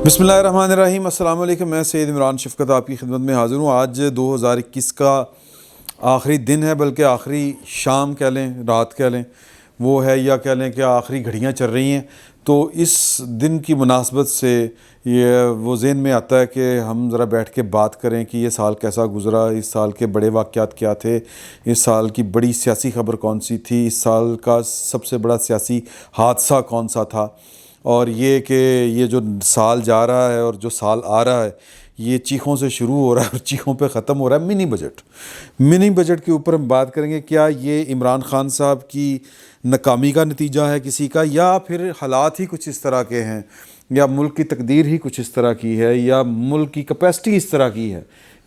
بسم اللہ الرحمن الرحیم. السلام علیکم. میں سید عمران شفقت آپ کی خدمت میں حاضر ہوں. آج 2021 کا آخری دن ہے، بلکہ آخری شام کہہ لیں، رات کہہ لیں وہ ہے، یا کہہ لیں کہ آخری گھڑیاں چل رہی ہیں. تو اس دن کی مناسبت سے یہ وہ ذہن میں آتا ہے کہ ہم ذرا بیٹھ کے بات کریں کہ یہ سال کیسا گزرا، اس سال کے بڑے واقعات کیا تھے، اس سال کی بڑی سیاسی خبر کون سی تھی، اس سال کا سب سے بڑا سیاسی حادثہ کون سا تھا، اور یہ کہ یہ جو سال جا رہا ہے اور جو سال آ رہا ہے یہ چیخوں سے شروع ہو رہا ہے اور چیخوں پہ ختم ہو رہا ہے. منی بجٹ کے اوپر ہم بات کریں گے. کیا یہ عمران خان صاحب کی ناکامی کا نتیجہ ہے کسی کا، یا پھر حالات ہی کچھ اس طرح کے ہیں، یا ملک کی تقدیر ہی کچھ اس طرح کی ہے، یا ملک کی کیپیسٹی اس طرح کی ہے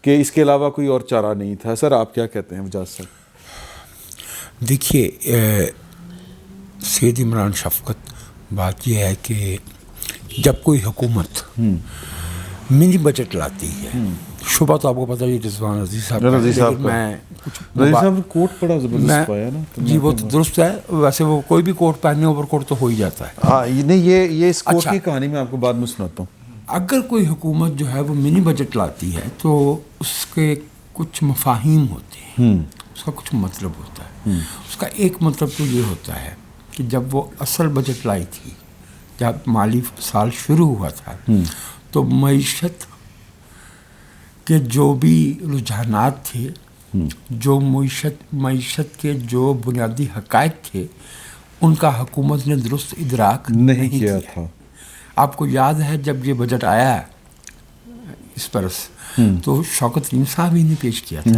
کہ اس کے علاوہ کوئی اور چارہ نہیں تھا. سر آپ کیا کہتے ہیں وجاز صاحب؟ دیکھیے سید عمران شفقت، بات یہ ہے کہ جب کوئی حکومت منی بجٹ لاتی ہے، شبہ تو آپ کو پتہ ہے رضوان عزیز صاحب میں کچھ صاحب نے کوٹ پڑا زبردست پایا نا. جی وہ تو درست ہے، ویسے وہ کوئی بھی کوٹ پہننے اوور کوٹ تو ہو ہی جاتا ہے. ہاں نہیں، یہ اس کوٹ کی کہانی میں آپ کو بعد میں سناتا ہوں. اگر کوئی حکومت جو ہے وہ منی بجٹ لاتی ہے تو اس کے کچھ مفاہیم ہوتے ہیں، اس کا کچھ مطلب ہوتا ہے. اس کا ایک مطلب تو یہ ہوتا ہے کہ جب وہ اصل بجٹ لائی تھی، جب مالی سال شروع ہوا تھا، تو معیشت کے جو بھی رجحانات تھے، جو معیشت کے جو بنیادی حقائق تھے، ان کا حکومت نے درست ادراک نہیں کیا تھا. آپ کو یاد ہے جب یہ بجٹ آیا اس برس تو شوکت علیم صاحب ہی نے پیش کیا تھا،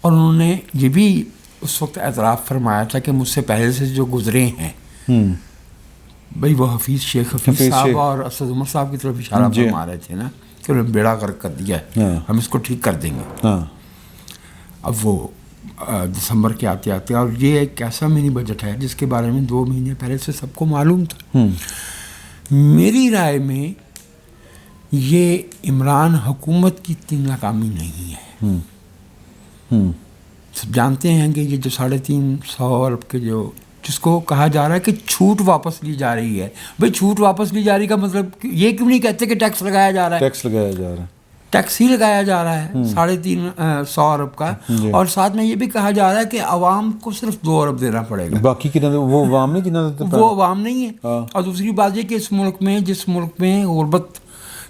اور انہوں نے یہ بھی اس وقت اعتراف فرمایا تھا کہ مجھ سے پہلے سے جو گزرے ہیں، بھئی وہ شیخ حفیظ صاحب اور اسد عمر صاحب کی طرف اشارہ فرما رہے تھے نا کہ انہوں نے بیڑا غرق کر دیا ہے، ہم اس کو ٹھیک کر دیں گے. اب وہ دسمبر کے آتے آتے، اور یہ ایک ایسا منی بجٹ ہے جس کے بارے میں 2 مہینے پہلے سے سب کو معلوم تھا. میری رائے میں یہ عمران حکومت کی اتنی ناکامی نہیں ہے. سب جانتے ہیں کہ یہ جو 350 ارب کے جو جس کو کہا جا رہا ہے کہ چھوٹ واپس لی جا رہی ہے، بھئی چھوٹ واپس لی جا رہی کا مطلب یہ کیوں نہیں کہتے کہ ٹیکس لگایا جا رہا ہے؟ ٹیکس ہی لگایا جا رہا ہے 350 ارب کا، اور ساتھ میں یہ بھی کہا جا رہا ہے کہ عوام کو صرف 2 ارب دینا پڑے گا، باقی وہ عوام نہیں، وہ عوام نہیں ہے. اور دوسری بات یہ کہ اس ملک میں، جس ملک میں غربت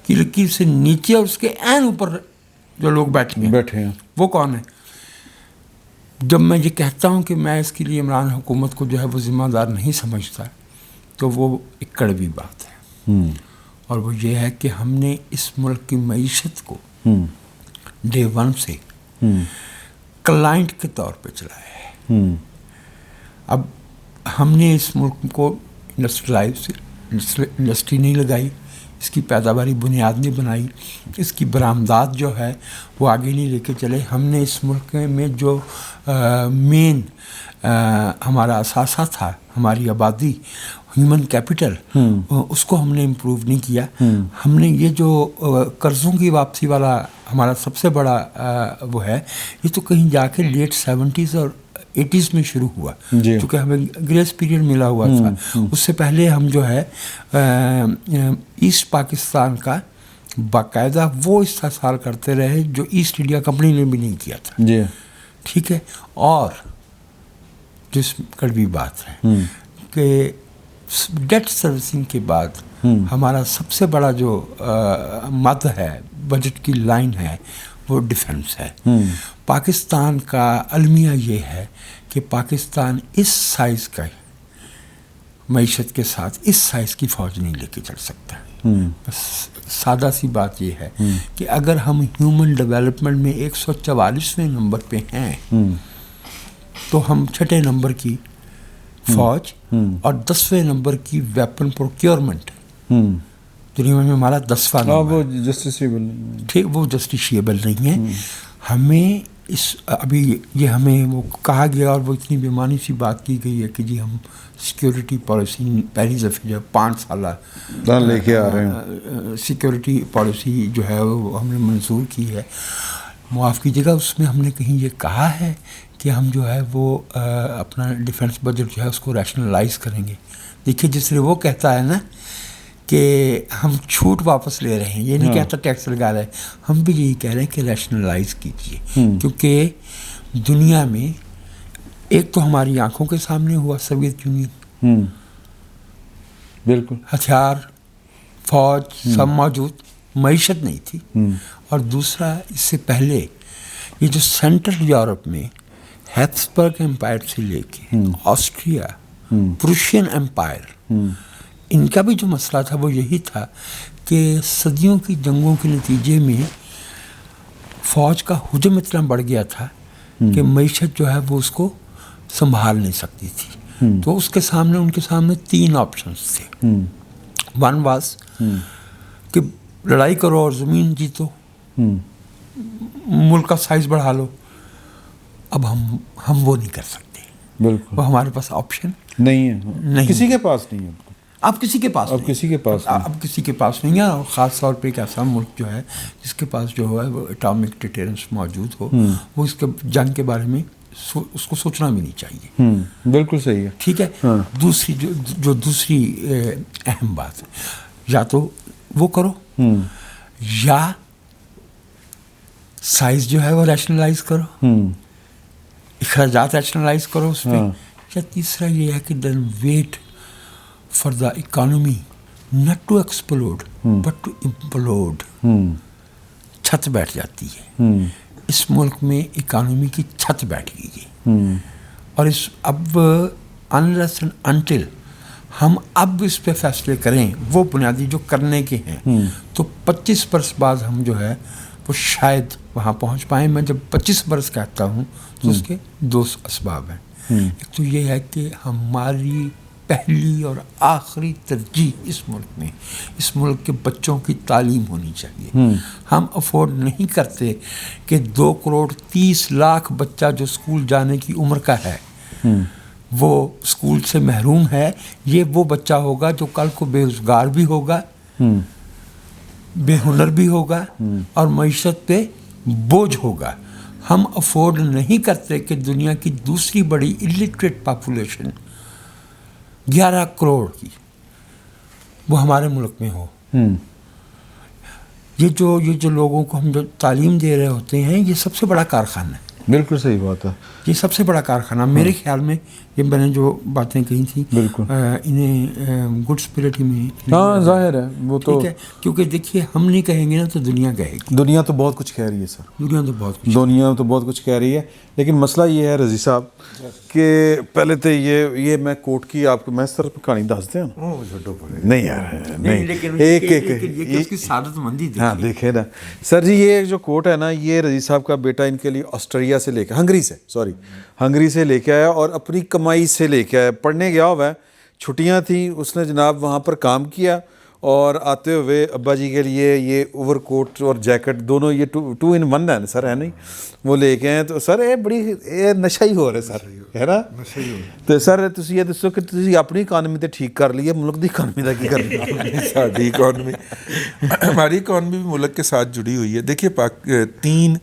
کی لکیر سے نیچے اور اس کے عین اوپر جو لوگ بیٹھے ہیں وہ کون ہے؟ جب میں یہ کہتا ہوں کہ میں اس کے لیے عمران حکومت کو جو ہے وہ ذمہ دار نہیں سمجھتا، تو وہ ایک کڑوی بات ہے. اور وہ یہ ہے کہ ہم نے اس ملک کی معیشت کو ڈے 1 سے کلائنٹ کے طور پہ چلایا ہے. اب ہم نے اس ملک کو انڈسٹری نہیں لگائی، اس کی پیداواری بنیاد نہیں بنائی، اس کی برآمدات جو ہے وہ آگے نہیں لے کے چلے. ہم نے اس ملک میں جو مین ہمارا اثاثہ تھا، ہماری آبادی، ہیومن کیپٹل، اس کو ہم نے امپروو نہیں کیا. ہم نے یہ جو قرضوں کی واپسی والا ہمارا سب سے بڑا وہ ہے، یہ تو کہیں جا کے لیٹ 70s اور 80s میں شروع ہوا، چونکہ ہمیں گریس پیریڈ ملا ہوا تھا. اس سے پہلے ہم جو ہے ایسٹ پاکستان کا باقاعدہ وہ استحصال کرتے رہے جو ایسٹ انڈیا کمپنی نے بھی نہیں کیا تھا. ٹھیک ہے. اور جس کڑوی بات ہے کہ ڈیٹ سروسنگ کے بعد ہمارا سب سے بڑا جو مد ہے، بجٹ کی لائن ہے، وہ ڈیفنس ہے. پاکستان کا المیہ یہ ہے کہ پاکستان اس سائز کا معیشت کے ساتھ اس سائز کی فوج نہیں لے کے چل سکتا. بس سادہ سی بات یہ ہے کہ اگر ہم ہیومن ڈیولپمنٹ میں 144ویں نمبر پہ ہیں تو ہم 6 نمبر کی فوج اور 10ویں نمبر کی ویپن پروکیورمنٹ دنیا میں ہمارا 10واں نمبر، وہ جسٹیشیبل نہیں ہے. ہمیں ابھی یہ ہمیں وہ کہا گیا، اور وہ اتنی بیمانی سی بات کی گئی ہے کہ جی ہم سیکیورٹی پالیسی پہلی دفعہ جو 5 سالہ لے کے آ رہے ہیں، سیکیورٹی پالیسی جو ہے وہ ہم نے منظور کی ہے. معاف کیجیے گا، اس میں ہم نے کہیں یہ کہا ہے کہ ہم جو ہے وہ اپنا ڈیفنس بجٹ جو ہے اس کو ریشنلائز کریں گے. دیکھیے جس طرح وہ کہتا ہے نا کہ ہم چھوٹ واپس لے رہے ہیں، یہ نہیں کہتا ٹیکس لگا رہے ہیں، ہم بھی یہی کہہ رہے ہیں کہ ریشنلائز کیجیے، کیونکہ دنیا میں ایک تو ہماری آنکھوں کے سامنے ہوا سوویت یونین، بالکل ہتھیار، فوج سب موجود، معیشت نہیں تھی، اور دوسرا اس سے پہلے یہ جو سینٹرل یورپ میں ہیبسبرگ امپائر سے لے کے آسٹریا، پروشین امپائر، ان کا بھی جو مسئلہ تھا وہ یہی تھا کہ صدیوں کی جنگوں کے نتیجے میں فوج کا حجم اتنا بڑھ گیا تھا کہ معیشت جو ہے وہ اس کو سنبھال نہیں سکتی تھی، تو اس کے سامنے ان کے سامنے 3 آپشنز تھے. ون واز کہ لڑائی کرو اور زمین جیتو، ملک کا سائز بڑھا لو. اب ہم وہ نہیں کر سکتے، بالکل وہ ہمارے پاس آپشن نہیں ہے، کسی کے پاس نہیں ہے، اب کسی کے پاس نہیں ہے. اور خاص طور پہ ایک ایسا ملک جو ہے جس کے پاس جو ہے وہ اٹامک ڈیٹرنس موجود ہو، وہ اس کے جنگ کے بارے میں اس کو سوچنا بھی نہیں چاہیے. بالکل صحیح ہے. ٹھیک ہے. دوسری جو دوسری اہم بات ہے، یا تو وہ کرو یا سائز جو ہے وہ ریشنلائز کرو، اخراجات ریشنلائز کرو اس پہ، یا تیسرا یہ ہے کہ then wait for the economy not to explode but to implode. چھت بیٹھ جاتی ہے، اس ملک میں اکانومی کی چھت بیٹھ گئی ہے، اور اب unless and until ہم اب اس پہ فیصلے کریں وہ بنیادی جو کرنے کے ہیں، تو 25 برس بعد ہم جو ہے وہ شاید وہاں پہنچ پائیں. میں جب 25 برس کہتا ہوں تو اس کے 2 اسباب ہیں. ایک تو یہ ہے کہ ہماری پہلی اور آخری ترجیح اس ملک کے بچوں کی تعلیم ہونی چاہیے. ہم افورڈ نہیں کرتے کہ 2 کروڑ 30 لاکھ بچہ جو اسکول جانے کی عمر کا ہے وہ اسکول سے محروم ہے. یہ وہ بچہ ہوگا جو کل کو بے روزگار بھی ہوگا، بے ہنر بھی ہوگا، اور معیشت پہ بوجھ ہوگا. ہم افورڈ نہیں کرتے کہ دنیا کی دوسری بڑی الٹریٹ پاپولیشن 11 کروڑ کی وہ ہمارے ملک میں ہو. یہ جو لوگوں کو ہم جو تعلیم دے رہے ہوتے ہیں، یہ سب سے بڑا کارخانہ ہے. بالکل صحیح بات ہے، یہ سب سے بڑا کارخانہ میرے خیال میں. یہ میں نے جو باتیں کہی تھیں بالکل انہیں گڈ اسپرٹ ہی میں، ہاں ظاہر ہے وہ تو، ٹھیک ہے، کیونکہ دیکھیے ہم نہیں کہیں گے نا تو دنیا کہے گی. دنیا تو بہت کچھ کہہ رہی ہے سر، دنیا تو بہت کچھ کہہ رہی ہے. لیکن مسئلہ یہ ہے رضی صاحب کہ پہلے تو یہ میں کوٹ کی آپ کو میں سر کہانی دس دیں نہیں یار نہیں ایک کی سعادت مندی. ہاں دیکھیں نا سر جی، یہ جو کوٹ ہے نا، یہ رضی صاحب کا بیٹا ان کے لیے آسٹریلیا سے لے کے ہنگری سے لے کے آیا، اور اپنی کمائی سے لے کے آیا. پڑھنے گیا ہوا ہے، چھٹیاں تھیں، اس نے جناب وہاں پر کام کیا، اور آتے ہوئے ابا جی کے لیے یہ اوور کوٹ اور جیکٹ دونوں یہ 2 in 1 ہے سر، ہے نہیں، وہ لے کے ہیں. تو سر یہ نشہ ہی ہو رہا ہے سر، ہے نا. تو سر تسی یہ دسو کہ تسی اپنی اکانومی تے ٹھیک کر لی ہے، ملک دی اکانومی دا کی کرنا؟ ساری اکانومی، ہماری اکانومی بھی ملک کے ساتھ جڑی ہوئی ہے. دیکھیے 3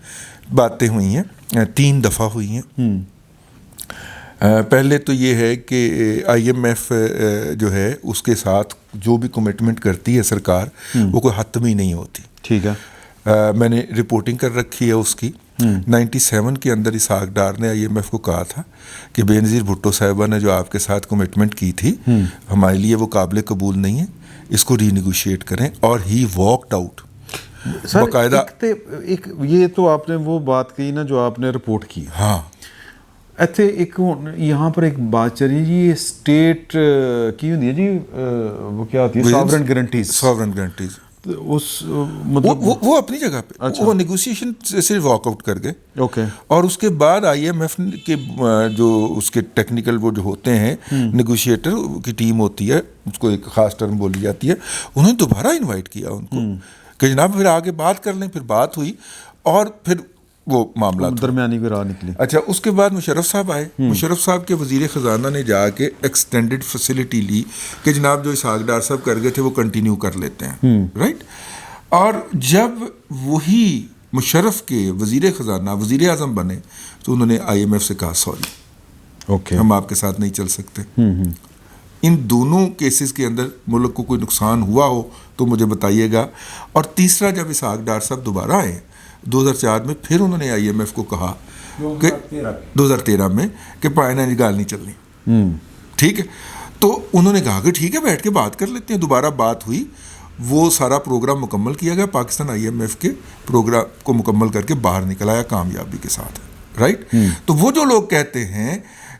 باتیں ہوئی ہیں، 3 دفعہ ہوئی ہیں. پہلے تو یہ ہے کہ IMF جو ہے اس کے ساتھ جو بھی کمٹمنٹ کرتی ہے سرکار، وہ کوئی حتمی نہیں ہوتی. ٹھیک ہے، میں نے رپورٹنگ کر رکھی ہے اس کی. 97 کے اندر اسحاق ڈار نے IMF کو کہا تھا کہ بینظیر بھٹو صاحبہ نے جو آپ کے ساتھ کمٹمنٹ کی تھی ہمارے لیے وہ قابل قبول نہیں ہے، اس کو ری نیگوشیٹ کریں، اور ہی واکڈ آؤٹ. باقاعدہ ایک یہ تو آپ نے وہ بات کہی نا جو آپ نے رپورٹ کی. ہاں، ایتھے ایک یہاں پر ایک بات چل رہی ہے جی، یہ اسٹیٹ کی ہوتی ہے جی، وہ کیا ہوتی ہے، ساورن گارنٹیز. اس مطلب وہ اپنی جگہ پہ وہ نیگوسیشن سے واک آؤٹ کر گئے. اوکے. اور اس کے بعد IMF کے جو اس کے ٹیکنیکل وہ جو ہوتے ہیں نیگوشیٹر کی ٹیم ہوتی ہے، اس کو ایک خاص ٹرم بولی جاتی ہے، انہوں نے دوبارہ انوائٹ کیا ان کو کہ جناب پھر آگے بات کر لیں. پھر بات ہوئی اور پھر وہ معاملات درمیانی کو راہ نکلی. اچھا، اس کے بعد مشرف صاحب آئے. مشرف صاحب کے وزیر خزانہ نے جا کے ایکسٹینڈڈ فیسلٹی لی کہ جناب جو اسحاق ڈار صاحب کر گئے تھے وہ کنٹینیو کر لیتے ہیں، رائٹ. اور جب وہی مشرف کے وزیر خزانہ وزیر اعظم بنے تو انہوں نے IMF سے کہا سوری، اوکے، ہم آپ کے ساتھ نہیں چل سکتے. ان دونوں کیسز کے اندر ملک کو کوئی نقصان ہوا ہو تو مجھے بتائیے گا. اور تیسرا جب اسحاق ڈار صاحب دوبارہ آئے 2004 میں, پھر انہوں نے IMF کو کہا کہ 2013 میں کہ فائنانس گال نہیں چلنی, ٹھیک ہے. تو انہوں نے کہا کہ ٹھیک ہے بیٹھ کے بات کر لیتے ہیں. دوبارہ بات ہوئی, وہ سارا پروگرام مکمل کیا گیا, پاکستان IMF کے پروگرام کو مکمل کر کے باہر نکل آیا کامیابی کے ساتھ, رائٹ. تو وہ جو لوگ کہتے ہیں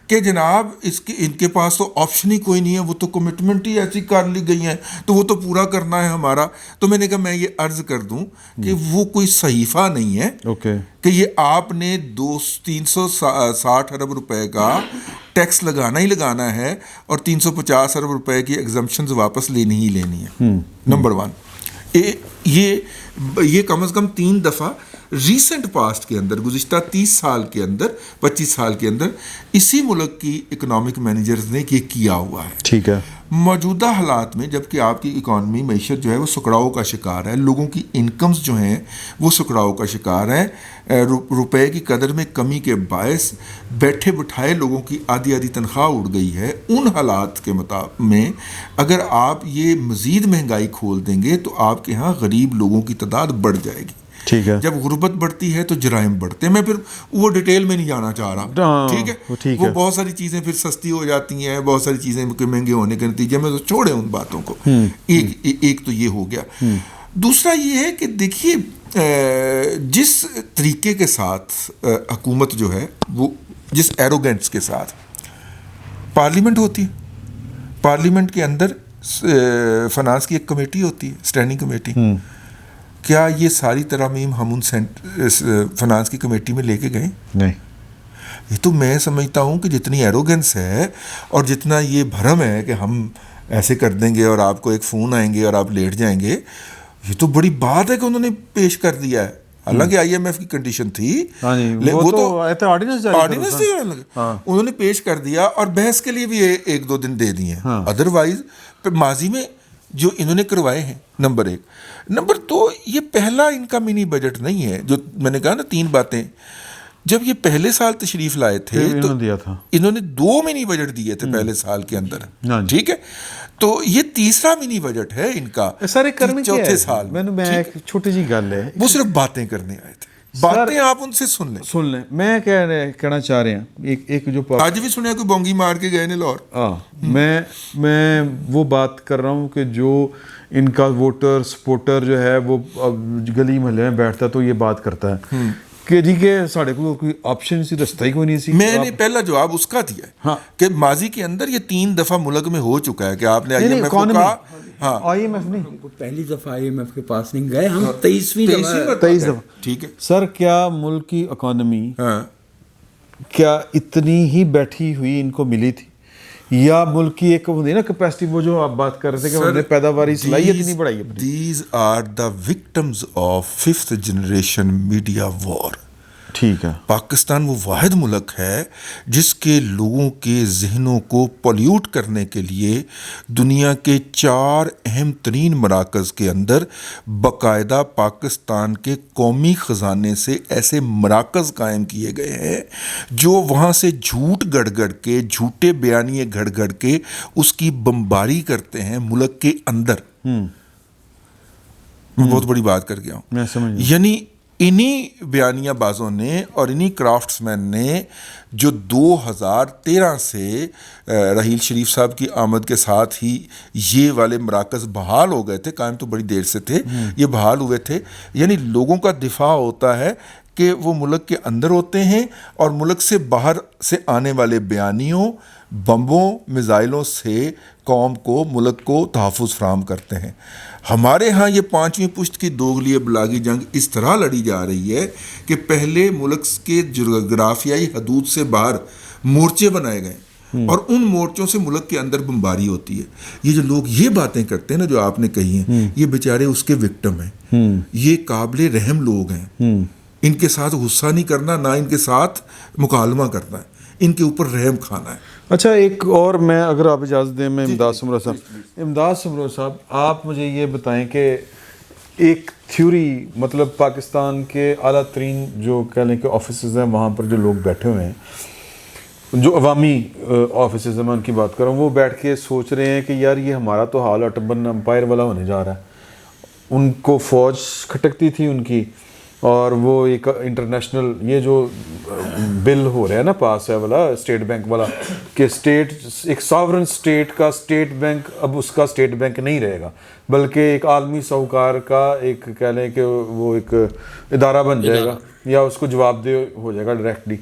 کہ جناب ان کے پاس تو آپشن ہی کوئی نہیں ہے, وہ تو کمٹمنٹ ہی ایسی کر لی گئی ہیں تو وہ تو پورا کرنا ہے ہمارا, تو میں نے کہا میں یہ عرض کر دوں کہ وہ کوئی صحیفہ نہیں ہے کہ یہ آپ نے 360 ارب روپے کا ٹیکس لگانا ہی لگانا ہے اور 350 ارب روپے کی ایگزمپشنز واپس لینی ہی لینی ہے. نمبر 1 یہ کم از کم 3 دفعہ ریسنٹ پاسٹ کے اندر, گزشتہ 30 سال کے اندر 25 سال کے اندر اسی ملک کی اکنامک مینیجرز نے یہ کیا ہوا ہے. ٹھیک ہے. موجودہ حالات میں جب کہ آپ کی اکانومی معیشت جو ہے وہ سکڑاؤ کا شکار ہے, لوگوں کی انکمز جو ہیں وہ سکڑاؤ کا شکار ہیں, روپے کی قدر میں کمی کے باعث بیٹھے بٹھائے لوگوں کی آدھی تنخواہ اڑ گئی ہے. ان حالات کے میں اگر آپ یہ مزید مہنگائی کھول دیں گے تو آپ کے ہاں غریب لوگوں کی تعداد بڑھ جائے گی. ٹھیک ہے. جب غربت بڑھتی ہے تو جرائم بڑھتے ہیں. میں پھر وہ ڈیٹیل میں نہیں جانا چاہ رہا, ٹھیک ہے. وہ بہت ساری چیزیں پھر سستی ہو جاتی ہیں, بہت ساری چیزیں مہنگے ہونے کے نتیجے میں, تو چھوڑیں ان باتوں کو. ایک تو یہ ہو گیا. دوسرا یہ ہے کہ دیکھیے جس طریقے کے ساتھ حکومت جو ہے وہ جس ایروگینس کے ساتھ پارلیمنٹ ہوتی ہے, پارلیمنٹ کے اندر فنانس کی ایک کمیٹی ہوتی ہے, اسٹینڈنگ کمیٹی. کیا یہ ساری ترامیم ہم ان فنانس کی کمیٹی میں لے کے گئے؟ نہیں. یہ تو میں سمجھتا ہوں کہ جتنی ایروگنس ہے اور جتنا یہ بھرم ہے کہ ہم ایسے کر دیں گے اور آپ کو ایک فون آئیں گے اور آپ لیٹ جائیں گے, یہ تو بڑی بات ہے کہ انہوں نے پیش کر دیا ہے. حالانکہ IMF کی کنڈیشن تھی, وہ تو آرڈیننس تھی, انہوں نے پیش کر دیا اور بحث کے لیے بھی 1-2 دن دے دیے ہیں. ادروائز ماضی میں جو انہوں نے کروائے ہیں, نمبر 1. نمبر 2, یہ پہلا ان کا منی بجٹ نہیں ہے. جو میں نے کہا نا 3 باتیں, جب یہ پہلے سال تشریف لائے تھے تو انہوں نے 2 منی بجٹ دیے تھے پہلے سال کے اندر, ٹھیک ہے. تو یہ تیسرا منی بجٹ ہے ان کا چوتھے سال میں. ایک چھوٹی جی گل ہے, وہ صرف باتیں کرنے آئے تھے, باتیں آپ ان سے سن لیں. میں کہنا چاہ رہے ہیں ایک جو آج بھی سنیا کوئی بونگی مار کے گئے نے لاہور. میں وہ بات کر رہا ہوں کہ جو ان کا ووٹر سپورٹر جو ہے وہ گلی محلے میں بیٹھتا ہے تو یہ بات کرتا ہے کہ ٹھیک ہے ساڑھے کو کوئی آپشن سی, رستہ ہی کوئی نہیں سی. میں نے پہلا جواب اس کا دیا ہے کہ ماضی کے اندر یہ 3 دفعہ ملک میں ہو چکا ہے کہ آپ نے IMF کو کہا. IMF نہیں, پہلی دفعہ IMF کے پاس نہیں گئے ہم, 23ویں دفعہ. ٹھیک ہے سر. کیا ملک کی اکانومی کیا اتنی ہی بیٹھی ہوئی ان کو ملی تھی, یا ملک کی ایک ہوتی ہے نا کیپیسٹی, وہ جو آپ بات کر رہے تھے کہ انہوں نے پیداواری صلاحیت نہیں بڑھائی ہے. These are the victims of 5th generation media war. ٹھیک ہے. پاکستان وہ واحد ملک ہے جس کے لوگوں کے ذہنوں کو پولیوٹ کرنے کے لیے دنیا کے 4 اہم ترین مراکز کے اندر باقاعدہ پاکستان کے قومی خزانے سے ایسے مراکز قائم کیے گئے ہیں جو وہاں سے جھوٹ گڑ گڑ کے, جھوٹے بیانیے گھڑ گڑ کے اس کی بمباری کرتے ہیں ملک کے اندر. میں بہت بڑی بات کر گیا ہوں. یعنی انہی بیانیہ بازوں نے اور انہی کرافٹس مین نے جو 2013 سے رحیل شریف صاحب کی آمد کے ساتھ ہی یہ والے مراکز بحال ہو گئے تھے, قائم تو بڑی دیر سے تھے, یہ بحال ہوئے تھے. یعنی لوگوں کا دفاع ہوتا ہے کہ وہ ملک کے اندر ہوتے ہیں اور ملک سے باہر سے آنے والے بیانیوں, بمبوں, میزائلوں سے قوم کو, ملک کو تحفظ فراہم کرتے ہیں. ہمارے ہاں یہ 5ویں پشت کی دوغلی ابلاغی جنگ اس طرح لڑی جا رہی ہے کہ پہلے ملک کے جغرافیائی حدود سے باہر مورچے بنائے گئے اور ان مورچوں سے ملک کے اندر بمباری ہوتی ہے. یہ جو لوگ یہ باتیں کرتے ہیں نا جو آپ نے کہی ہیں, یہ بیچارے اس کے وکٹم ہیں. یہ قابل رحم لوگ ہیں. ان کے ساتھ غصہ نہیں کرنا, نہ ان کے ساتھ مکالمہ کرنا ہے, ان کے اوپر رحم کھانا ہے. اچھا ایک اور, میں اگر آپ اجازت دیں, میں امداد سمرو صاحب آپ مجھے یہ بتائیں کہ ایک تھیوری, مطلب پاکستان کے اعلیٰ ترین جو کہہ لیں کہ آفیسز ہیں وہاں پر جو لوگ بیٹھے ہوئے ہیں, جو عوامی آفیسز میں ان کی بات کروں، وہ بیٹھ کے سوچ رہے ہیں کہ یار یہ ہمارا تو حال اٹبن امپائر والا ہونے جا رہا ہے. ان کو فوج کھٹکتی تھی ان کی، اور وہ ایک انٹرنیشنل یہ جو بل ہو رہا ہے نا پاس ہے والا اسٹیٹ بینک والا، کہ اسٹیٹ ایک ساورن اسٹیٹ کا اسٹیٹ بینک اب اس کا اسٹیٹ بینک نہیں رہے گا، بلکہ ایک عالمی ساہوکار کا ایک کہہ لیں کہ وہ ایک ادارہ بن جائے گا، یا اس کو جواب دہ ہو جائے گا ڈائریکٹلی.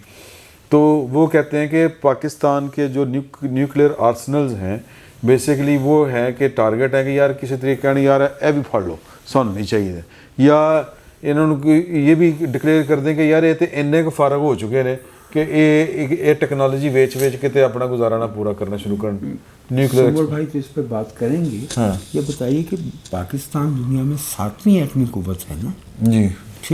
تو وہ کہتے ہیں کہ پاکستان کے جو نیوکلیئر آرسنلز ہیں بیسیکلی وہ ہے کہ ٹارگیٹ ہے کہ یار کسی طریقے نہیں یار اے بھی پھڑ لو سن نہیں چاہیے، یا انہوں نے یہ بھی ڈکلیئر کر دیں کہ یار یہ تو انے کو فارغ ہو چکے ہیں کہ یہ ٹیکنالوجی ویچ کے تے اپنا گزارا پورا کرنا شروع کر نیوکلیئر. سمر بھائی تو اس پہ بات کریں گے. یہ بتائیے کہ پاکستان دنیا میں 7ویں ایٹمی قوت ہے نا جی،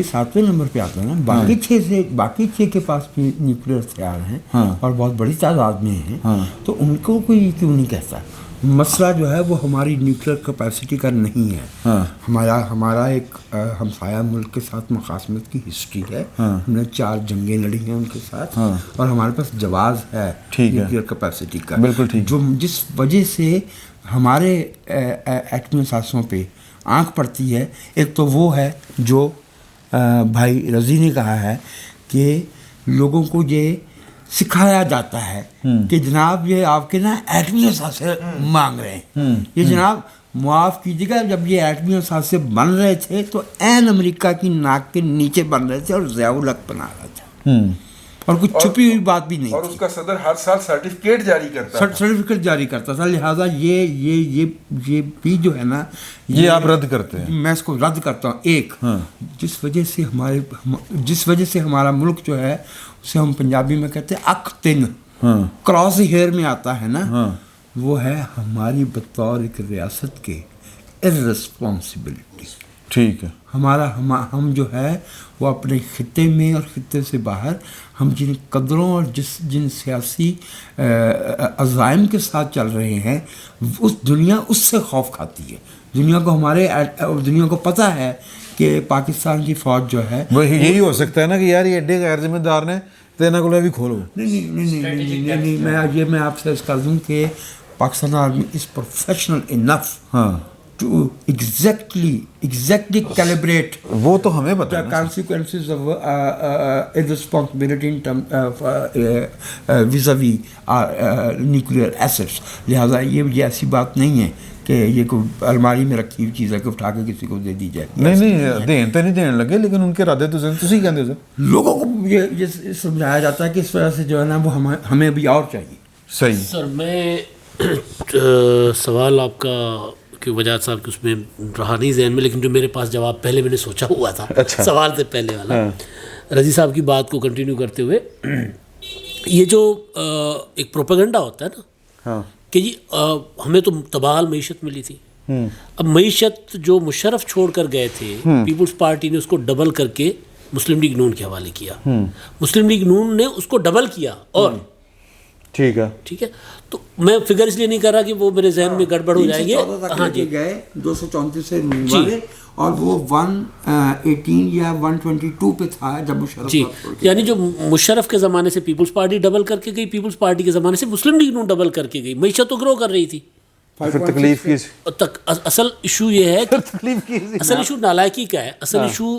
7ویں نمبر پہ آتا ہے نا. باقی 6 کے پاس بھی نیوکلیئر ہتھیار ہیں اور بہت بڑی تعداد میں ہیں. تو ان کو کوئی کیوں نہیں کہتا؟ مسئلہ جو ہے وہ ہماری نیوکلیئر کیپیسٹی کا نہیں ہے. ہمارا ایک ہمسایہ ملک کے ساتھ مخاصمت کی ہسٹری ہے. ہم نے 4 جنگیں لڑی ہیں ان کے ساتھ، اور ہمارے پاس جواز ہے نیوکلیئر کیپیسٹی کا. بالکل ٹھیک. جو جس وجہ سے ہمارے ایٹمی اثاثوں پہ آنکھ پڑتی ہے، ایک تو وہ ہے جو بھائی رضی نے کہا ہے کہ لوگوں کو یہ سکھایا جاتا ہے کہ جناب یہ آپ کے نا ایٹمی اثاثے مانگ رہے ہیں. یہ جناب معاف کیجیے گا، جب یہ ایٹمی اثاثے بن رہے تھے تو عین امریکہ کی ناک کے نیچے بن رہے تھے اور ضیاء الحق بنا رہا تھا، اور کچھ چھپی ہوئی بات بھی نہیں. اور اس کا صدر ہر سال سرٹیفکیٹ جاری کرتا تھا. لہٰذا یہ بھی جو ہے نا یہ آپ رد کرتے ہیں. میں اس کو رد کرتا ہوں. ایک جس وجہ سے ہمارا ملک جو ہے اسے ہم پنجابی میں کہتے ہیں اک تن کراس ہیئر میں آتا ہے نا، وہ ہے ہماری بطور ایک ریاست کے ارسپانسبلٹی. ٹھیک ہے. ہم جو ہے وہ اپنے خطے میں اور خطے سے باہر ہم جن قدروں اور جن سیاسی عزائم کے ساتھ چل رہے ہیں، اس دنیا اس سے خوف کھاتی ہے. دنیا کو پتہ ہے کہ پاکستان کی فوج جو ہے وہ یہی ہو سکتا ہے نا کہ یار یہ ایڈے غیر ذمہ دار نے تو انہوں کو بھی کھولو. نہیں میں آپ سے کر دوں کہ Pakistan army is professional enough to exactly calibrate وہ تو ہمیں پتہ ہے the consequences of irresponsibility in terms of vis-a-vis nuclear assets. لہٰذا یہ ایسی بات نہیں ہے کہ یہ کوئی الماری میں رکھی ہوئی چیز ہے کہ اٹھا کے کسی کو دے دی جائے. نہیں دین تو نہیں دینے لگے، لیکن ان کے ارادے تو تسی کہتے ہو سر لوگوں کو یہ سمجھایا جاتا ہے کہ اس وجہ سے جو ہے نا وہ ہمیں بھی اور چاہیے. صحیح. سر میں سوال آپ کا کہ وجاہت صاحب کہ اس میں رہا نہیں ذہن میں، لیکن جو میرے پاس جواب پہلے میں نے سوچا ہوا تھا سوال سے پہلے والا، رضی صاحب کی بات کو کنٹینیو کرتے ہوئے، یہ جو ایک پروپیگنڈا ہوتا ہے نا کہ جی ہمیں تو تباہل معیشت ملی تھی، اب معیشت جو مشرف چھوڑ کر گئے تھے پیپلز پارٹی نے اس کو ڈبل کر کے مسلم لیگ نون کے حوالے کیا، مسلم لیگ نون نے اس کو ڈبل کیا. اور ٹھیک ہے تو میں فگر اس لیے نہیں کر رہا کہ وہ میرے ذہن میں گڑبڑ ہو جائیں گے. ہاں جی گئے 234 سے والے، اور وہ 118 یا 122 پہ تھا جب مشرف جی، یعنی جو مشرف کے زمانے سے پیپلز پارٹی ڈبل کر کے گئی، پیپلز پارٹی کے زمانے سے مسلم لیگ نون ڈبل کر کے گئی. معیشت تو گرو کر رہی تھی. تکلیف کی اصل ایشو یہ ہے کہ اصل ایشو نالائکی کا ہے. اصل ایشو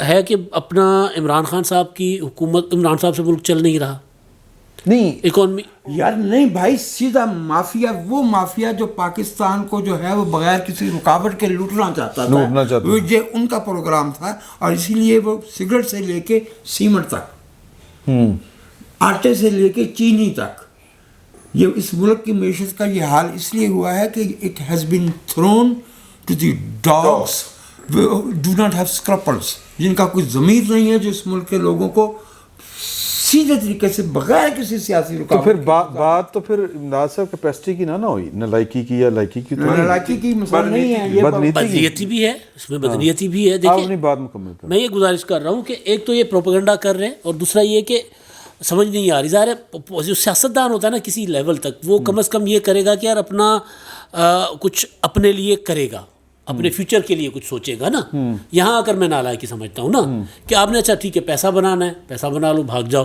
ہے کہ اپنا عمران خان صاحب کی حکومت، عمران صاحب سے ملک چل نہیں رہا. نہیں اکانومی یار نہیں بھائی، سیدھا مافیا، وہ مافیا جو پاکستان کو جو ہے وہ بغیر کسی رکاوٹ کے لوٹنا چاہتا تھا، یہ ان کا پروگرام تھا. اور اسی لیے وہ سگریٹ سے لے کے سیمنٹ تک، آٹے سے لے کے چینی تک، یہ اس ملک کی معیشت کا یہ حال اس لیے ہوا ہے کہ it has been thrown to the dogs do not have scruples, جن کا کوئی ضمیر نہیں ہے، جو اس ملک کے لوگوں کو سیدھے طریقے سے بغیر کسی سیاسی رکاوٹ. تو پھر بات تو پھر امداد صاحب کیپیسٹی کی نہ ہوئی، نالائکی کی یا لائکی کی. تو نالائکی کی مسئلہ نہیں ہے، یہ بدنیتی بھی ہے، اس میں بدنیتی بھی ہے. دیکھیں بات مکمل میں یہ گزارش کر رہا ہوں کہ ایک تو یہ پروپیگنڈا کر رہے ہیں، اور دوسرا یہ کہ سمجھ نہیں آ رہی. ظاہر ہے جو سیاستدان ہوتا ہے نا کسی لیول تک، وہ کم از کم یہ کرے گا کہ یار اپنا کچھ اپنے لیے کرے گا، اپنے فیوچر کے لیے کچھ سوچے گا نا. یہاں آ کر میں نالائکی سمجھتا ہوں نا کہ آپ نے اچھا ٹھیک ہے پیسہ بنانا ہے، پیسہ بنا لو، بھاگ جاؤ.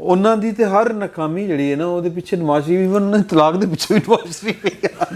ਉਹਨਾਂ ਦੀ ਤੇ ਹਰ ਨਾਕਾਮੀ ਜਿਹੜੀ ਹੈ ਨਾ ਉਹਦੇ ਪਿੱਛੇ ਨਵਾਜ਼ ਸ਼ਰੀਫ, ਇਵਨ ਉਹਨਾਂ ਤਲਾਕ ਦੇ ਪਿੱਛੇ ਵੀ ਨਵਾਜ਼ ਸ਼ਰੀਫ ਹੈ।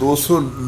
200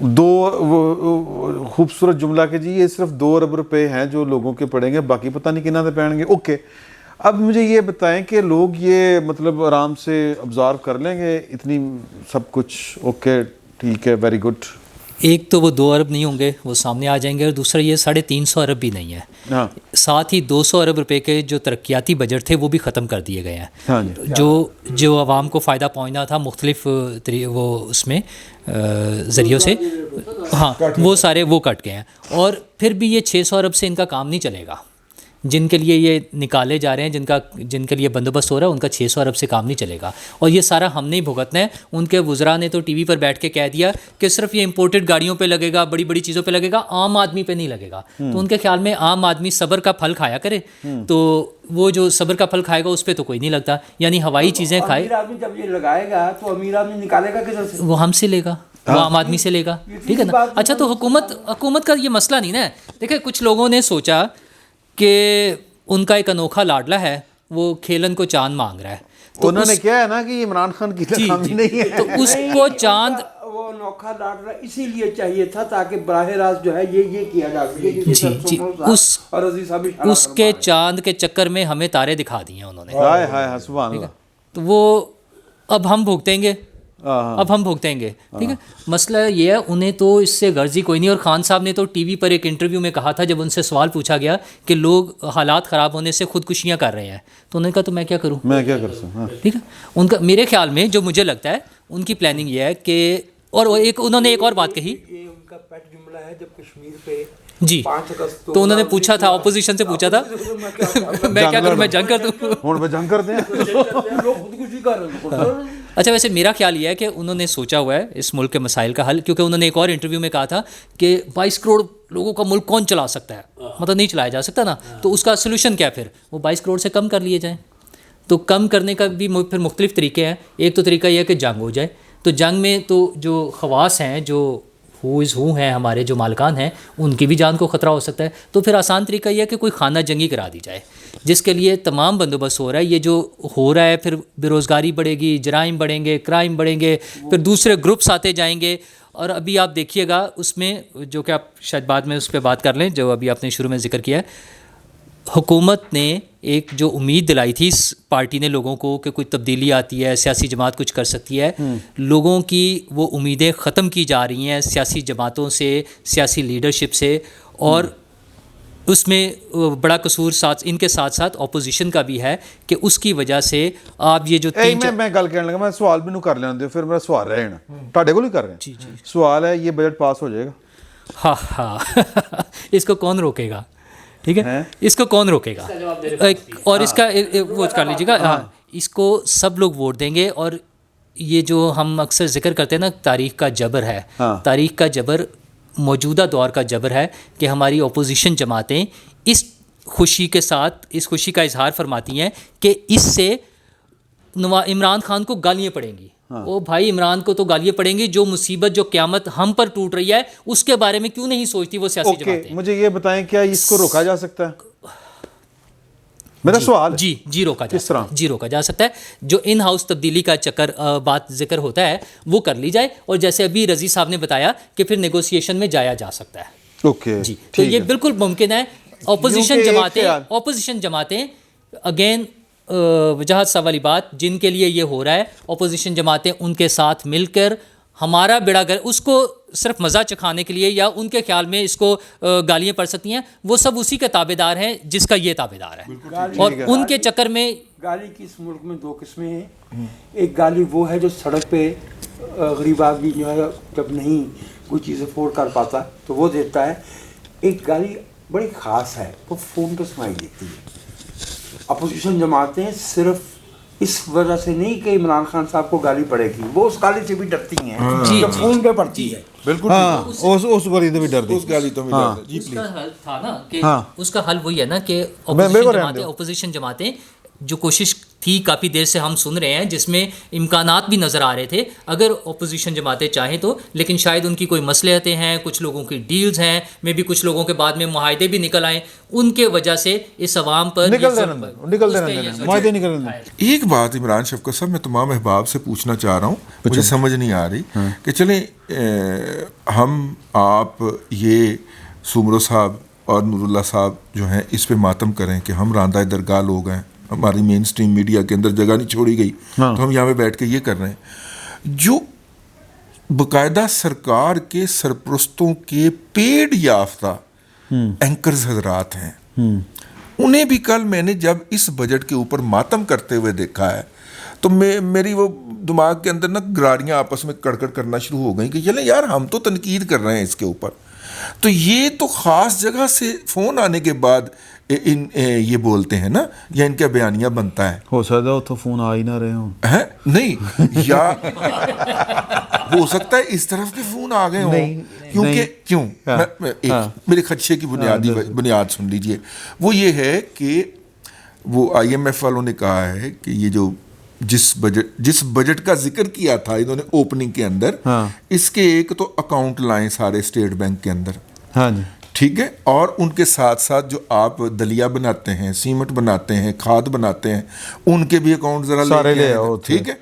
دو خوبصورت جملہ کہ جی یہ صرف 2 ارب روپے ہیں جو لوگوں کے پڑیں گے, باقی پتہ نہیں کنہاں دے پڑیں گے. اوکے, اب مجھے یہ بتائیں کہ لوگ یہ مطلب آرام سے ابزارو کر لیں گے اتنی سب کچھ؟ اوکے ٹھیک ہے, ویری گڈ. ایک تو وہ 2 ارب نہیں ہوں گے, وہ سامنے آ جائیں گے, اور دوسرا یہ 350 ارب بھی نہیں ہے. ہاں, ساتھ ہی 200 ارب روپے کے جو ترقیاتی بجٹ تھے وہ بھی ختم کر دیے گئے ہیں. ہاں جی, جو عوام کو فائدہ پہنچنا تھا مختلف وہ اس میں ذریعوں سے, ہاں وہ سارے وہ کٹ گئے ہیں. اور پھر بھی یہ 600 ارب سے ان کا کام نہیں چلے گا. جن کے لیے یہ نکالے جا رہے ہیں, جن کے لیے بندوبست ہو رہا ہے, ان کا 600 ارب سے کام نہیں چلے گا. اور یہ سارا ہم نے ہی بھگتنا ہے. ان کے وزراء نے تو ٹی وی پر بیٹھ کے کہہ دیا کہ صرف یہ امپورٹڈ گاڑیوں پہ لگے گا, بڑی بڑی چیزوں پہ لگے گا, عام آدمی پہ نہیں لگے گا. تو ان کے خیال میں عام آدمی صبر کا پھل کھایا کرے, تو وہ جو صبر کا پھل کھائے گا اس پہ تو کوئی نہیں لگتا. یعنی ہوائی چیزیں کھائے. امیر آدمی جب یہ لگائے گا تو امیر آدمی نکالے گا کدھر سے؟ وہ ہم سے لے گا, وہ عام آدمی سے لے گا. ٹھیک ہے نا. اچھا, تو حکومت کا یہ مسئلہ نہیں نا. دیکھیں کچھ لوگوں نے سوچا کہ ان کا ایک انوکھا لاڈلا ہے, وہ کھیلن کو چاند مانگ رہا ہے. تو انہوں نے کیا ہے نا کہ یہ عمران خان کی ناکامی نہیں ہے, تو اس کو چاند وہ انوکھا لاڈلا اسی لیے چاہیے تھا تاکہ براہ راست جو ہے یہ کیا جا سکے. اس کے چاند کے چکر میں ہمیں تارے دکھا دیے ہیں انہوں نے. ہائے ہائے سبحان اللہ. تو وہ اب ہم بھگتیں گے, ٹھیک ہے. مسئلہ یہ ہے, انہیں تو اس سے غرضی کوئی نہیں. اور خان صاحب نے تو ٹی وی پر ایک انٹرویو میں کہا تھا, جب ان سے سوال پوچھا گیا کہ لوگ حالات خراب ہونے سے خودکشیاں کر رہے ہیں, تو انہوں نے کہا تو میں کیا کروں, میں کیا کر سکوں. ٹھیک ہے. ان کا میرے خیال میں جو مجھے لگتا ہے ان کی پلاننگ یہ ہے کہ, اور انہوں نے ایک اور بات کہی, یہ ان کا پیٹ جملہ ہے جب کشمیر پہ جی, تو انہوں نے پوچھا تھا, اپوزیشن سے پوچھا تھا میں کیا کروں, میں جنگ کر دوں. ہوں میں جنگ کر دیں. اچھا, ویسے میرا خیال یہ ہے کہ انہوں نے سوچا ہوا ہے اس ملک کے مسائل کا حل, کیونکہ انہوں نے ایک اور انٹرویو میں کہا تھا کہ 22 کروڑ لوگوں کا ملک کون چلا سکتا ہے, مطلب نہیں چلایا جا سکتا نا. تو اس کا سلوشن کیا, پھر وہ 22 کروڑ سے کم کر لیے جائیں. تو کم کرنے کا بھی پھر مختلف طریقے ہیں. ایک تو طریقہ یہ ہے کہ جنگ ہو جائے, تو جنگ میں تو جو خواص ہیں, جو ہو ہیں ہمارے, جو مالکان ہیں, ان کی بھی جان کو خطرہ ہو سکتا ہے. تو پھر آسان طریقہ یہ ہے کہ کوئی خانہ جنگی کرا دی جائے, جس کے لیے تمام بندوبست ہو رہا ہے. یہ جو ہو رہا ہے, پھر بے روزگاری بڑھے گی, جرائم بڑھیں گے, کرائم بڑھیں گے, پھر دوسرے گروپس آتے جائیں گے. اور ابھی آپ دیکھیے گا اس میں, جو کہ آپ شاید بعد میں اس پہ بات کر لیں, جو ابھی آپ نے شروع میں ذکر کیا ہے, حکومت نے ایک جو امید دلائی تھی اس پارٹی نے لوگوں کو کہ کوئی تبدیلی آتی ہے, سیاسی جماعت کچھ کر سکتی ہے, لوگوں کی وہ امیدیں ختم کی جا رہی ہیں سیاسی جماعتوں سے, سیاسی لیڈرشپ سے. اور اس میں بڑا قصور ان کے ساتھ ساتھ اپوزیشن کا بھی ہے کہ اس کی وجہ سے آپ یہ جو میں گل کرنے لگا, میں سوال بھی کر لینا دے, پھر میرا سوال رہے نا تہاڈے کول ہی کر رہے ہیں. سوال ہے, یہ بجٹ پاس ہو جائے گا؟ ہاں اس کو کون روکے گا, ٹھیک ہے, اس کو کون روکے گا. اور اس کا وہ کر لیجیے گا, ہاں اس کو سب لوگ ووٹ دیں گے. اور یہ جو ہم اکثر ذکر کرتے ہیں نا, تاریخ کا جبر ہے, تاریخ کا جبر موجودہ دور کا جبر ہے کہ ہماری اپوزیشن جماعتیں اس خوشی کے ساتھ اس خوشی کا اظہار فرماتی ہیں کہ اس سے عمران خان کو گالیاں پڑیں گی. او بھائی, عمران کو تو گالیاں پڑیں گی. جو مصیبت, جو قیامت ہم پر ٹوٹ رہی ہے, اس کے بارے میں کیوں نہیں سوچتی وہ سیاسی جماعتیں. مجھے یہ بتائیں, کیا اس کو روکا جا سکتا ہے؟ میرا سوال جی روکا جا سکتا ہے, روکا جا سکتا ہے. جو ان ہاؤس تبدیلی کا بات ذکر ہوتا ہے وہ کر لی جائے. اور جیسے ابھی رضی صاحب نے بتایا کہ پھر نیگوسیشن میں جایا جا سکتا ہے. اوکے جی, تو یہ بالکل ممکن ہے. اپوزیشن جماعتیں اگین وجاہت صاحب والی بات, جن کے لیے یہ ہو رہا ہے, اپوزیشن جماعتیں ان کے ساتھ مل کر ہمارا بیڑا گر, اس کو صرف مزہ چکھانے کے لیے یا ان کے خیال میں اس کو گالیاں پڑ سکتی ہیں, وہ سب اسی کے تابع دار ہیں جس کا یہ تابع دار ہے. اور ان کے چکر میں گالی کی اس ملک میں 2 قسمیں ہیں. ایک گالی وہ ہے جو سڑک پہ غریب آدمی جو ہے جب نہیں کوئی چیز افورڈ کر پاتا تو وہ دیتا ہے. ایک گالی بڑی خاص ہے, وہ فون پہ سنائی دیتی ہے. اپوزیشن جماعتیں صرف اس وجہ سے نہیں کہ عمران خان صاحب کو گالی پڑے گی, وہ اس گالی سے بھی ڈرتی ہیں جو فون پہ پڑتی ہے. بالکل, اس گالی سے بھی ڈرتی, اس گالی تو اس کا حل تھا نا کہ اس کا حل وہی ہے نا کہ اپوزیشن جماعتیں جو کوشش تھی کافی دیر سے ہم سن رہے ہیں جس میں امکانات بھی نظر آ رہے تھے اگر اپوزیشن جماعتیں چاہیں تو، لیکن شاید ان کی کوئی مصلحتیں ہیں، کچھ لوگوں کی ڈیلز ہیں، میں بھی کچھ لوگوں کے بعد میں معاہدے بھی نکل آئیں، ان کے وجہ سے اس عوام پر ایک بات عمران شفقت صاحب میں تمام احباب سے پوچھنا چاہ رہا ہوں، مجھے سمجھ نہیں آ رہی کہ چلیں ہم آپ یہ سومرو صاحب اور نور اللہ صاحب جو ہیں اس پہ ماتم کریں کہ ہم راندہ درگاہ لوگ ہیں، ہماری مین سٹریم میڈیا کے اندر جگہ نہیں چھوڑی گئی تو ہم یہاں پہ بیٹھ کے یہ کر رہے ہیں، جو باقاعدہ سرکار کے سرپرستوں کے پیڈ یافتہ اینکرز حضرات ہیں، انہیں بھی کل میں نے جب اس بجٹ کے اوپر ماتم کرتے ہوئے دیکھا ہے تو میری وہ دماغ کے اندر نا گراریاں آپس میں کڑکڑ کرنا شروع ہو گئیں کہ چلیں یار ہم تو تنقید کر رہے ہیں اس کے اوپر، تو یہ تو خاص جگہ سے فون آنے کے بعد یہ بولتے ہیں نا یا ان کا بیانیہ بنتا ہے، ہو سکتا ہے تو فون آ ہی نہ رہے ہوں، نہیں یا ہو سکتا ہے اس طرف کے فون آ گئے ہوں، کیونکہ کیوں میرے خدشے کی بنیاد سن لیجئے، وہ یہ ہے کہ وہ آئی ایم ایف والوں نے کہا ہے کہ یہ جو جس بجٹ کا ذکر کیا تھا انہوں نے اوپننگ کے اندر، اس کے ایک تو اکاؤنٹ لائیں سارے اسٹیٹ بینک کے اندر، ہاں جی ٹھیک ہے، اور ان کے ساتھ ساتھ جو آپ دلیا بناتے ہیں، سیمنٹ بناتے ہیں، کھاد بناتے ہیں، ان کے بھی اکاؤنٹ ذرا سارے لے آؤ، ٹھیک ہے،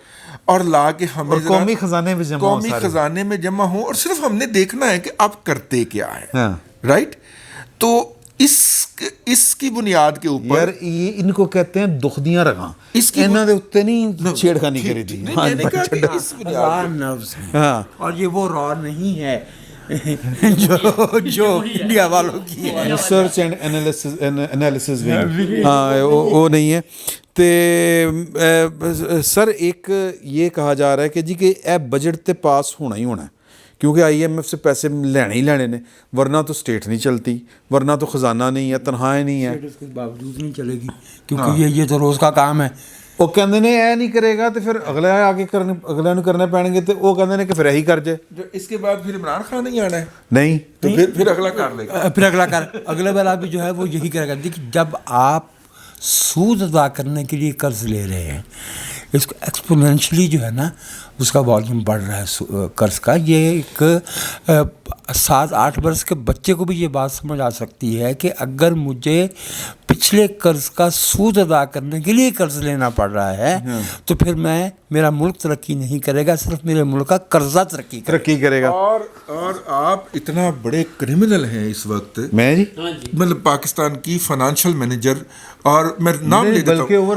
اور لا کے ہمیں قومی خزانے میں جمع قومی خزانے میں جمع ہوں، اور صرف ہم نے دیکھنا ہے کہ آپ کرتے کیا ہے، رائٹ؟ تو اس کی بنیاد کے اوپر یار یہ ان کو کہتے ہیں دکھدیاں رگاں، انہوں نے اتنے نہیں چھیڑخانی کری تھی، اور یہ وہ را نہیں ہے جو انڈیا والوں کی ہے، ریسرچ اینڈ انالیسز ہاں وہ نہیں ہے۔ تے سر ایک یہ کہا جا رہا ہے کہ جی کہ اے بجٹ تے پاس ہونا ہی ہونا ہے کیونکہ آئی ایم ایف سے پیسے لینے ہی لینے نے، ورنہ تو اسٹیٹ نہیں چلتی، ورنہ تو خزانہ نہیں ہے، تنخواہیں نہیں ہے، اس کے باوجود نہیں چلے گی کیونکہ یہ تو روز کا کام ہے۔ وہ کہندے نے اے نہیں کرے گا تو پھر اگلے آگے اگلے نو کرنے پڑیں گے، تو وہ کہندے نے کہ پھر یہی کر جائے، جو اس کے بعد پھر عمران خان نہیں آنا ہے، نہیں تو پھر اگلا کر لے گا، پھر اگلا والا بھی جو ہے وہ یہی کرے گا۔ دیکھیے جب آپ سود ادا کرنے کے لیے قرض لے رہے ہیں، اس کو ایکسپونینشلی جو ہے نا اس کا والیوم بڑھ رہا ہے قرض کا، یہ ایک 7-8 برس کے بچے کو بھی یہ بات سمجھ آ سکتی ہے کہ اگر مجھے پچھلے قرض کا سود ادا کرنے کے لیے قرض لینا پڑ رہا ہے تو پھر میرا ملک ترقی نہیں کرے گا، صرف میرے ملک کا قرضہ ترقی کرے گا۔ اور آپ اتنا بڑے کرمنل ہیں اس وقت، میں جی مطلب پاکستان کی فائنانشل مینیجر، اور میں نام لے دیتا ہوں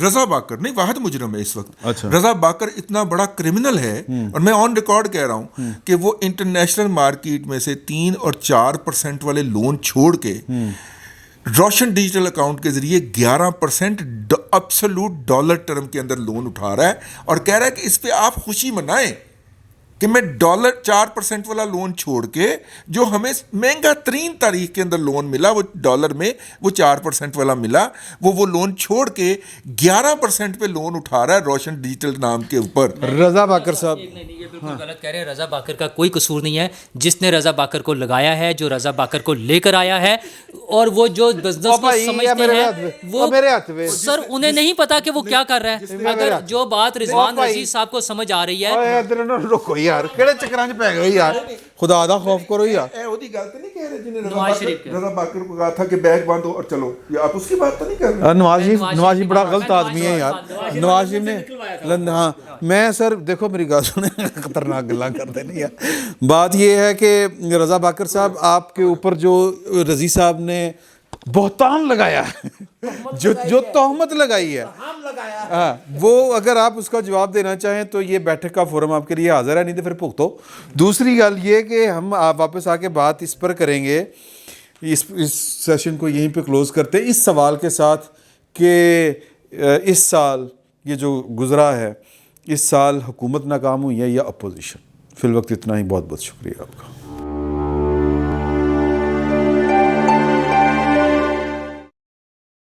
رضا باکر نہیں، واحد مجرم ہے اس وقت، رضا باکر اتنا بڑا کرمنل ہے، اور میں آن ریکارڈ کہہ رہا ہوں کہ وہ انٹرنیشنل مارکیٹ میں سے 3 اور 4% والے لون چھوڑ کے روشن ڈیجیٹل اکاؤنٹ کے ذریعے 11% ایبسولوٹ ڈالر ٹرم کے اندر لون اٹھا رہا ہے، اور کہہ رہا ہے کہ اس پہ آپ خوشی منائیں کہ میں $4% والا لون چھوڑ کے جو ہمیں مہنگا ترین تاریخ کے اندر لون ملا وہ ڈالر میں وہ 4% والا ملا، وہ لون چھوڑ کے 11% پہ لون اٹھا رہا ہے روشن ڈیجیٹل نام کے اوپر۔ رضا باکر صاحب یہ بالکل غلط کہہ رہے ہیں، رضا باکر کا کوئی قصور نہیں ہے، جس نے رضا باکر کو لگایا ہے، جو رضا باکر کو لے کر آیا ہے، اور وہ جو بزنس کو سمجھتے ہیں وہ سر انہیں نہیں پتا کہ وہ کیا کر رہا ہے۔ اگر جو بات رضوان رشید صاحب کو سمجھ آ رہی ہے، رکو یار کہڑے چکراں وچ پے گئے یار، خدا دا خوف کرو یار۔ اے اودی گل تے نہیں کہہ رہے جن نے رضا باکر کو کہا تھا کہ بیگ باندھو اور چلو، یہ آپ اس کی بات تو نہیں کر رہے؟ نواز شریف بڑا غلط آدمی ہے یار، نواز شریف نے ہاں میں سر دیکھو میری گل سنیں، خطرناک گلاں کرتے نہیں یار۔ بات یہ ہے کہ رضا باکر صاحب آپ کے اوپر جو رضی صاحب نے بہتان لگایا ہے، جو تہمت لگائی ہے، ہاں وہ اگر آپ اس کا جواب دینا چاہیں تو یہ بیٹھک کا فورم آپ کے لیے حاضر ہے، نہیں تو پھر بھگتو۔ دوسری گل یہ کہ ہم واپس آ کے بات اس پر کریں گے، اس سیشن کو یہیں پہ کلوز کرتے ہیں اس سوال کے ساتھ کہ اس سال یہ جو گزرا ہے، اس سال حکومت ناکام ہوئی ہے یا اپوزیشن؟ فی الوقت اتنا ہی، بہت بہت شکریہ آپ کا۔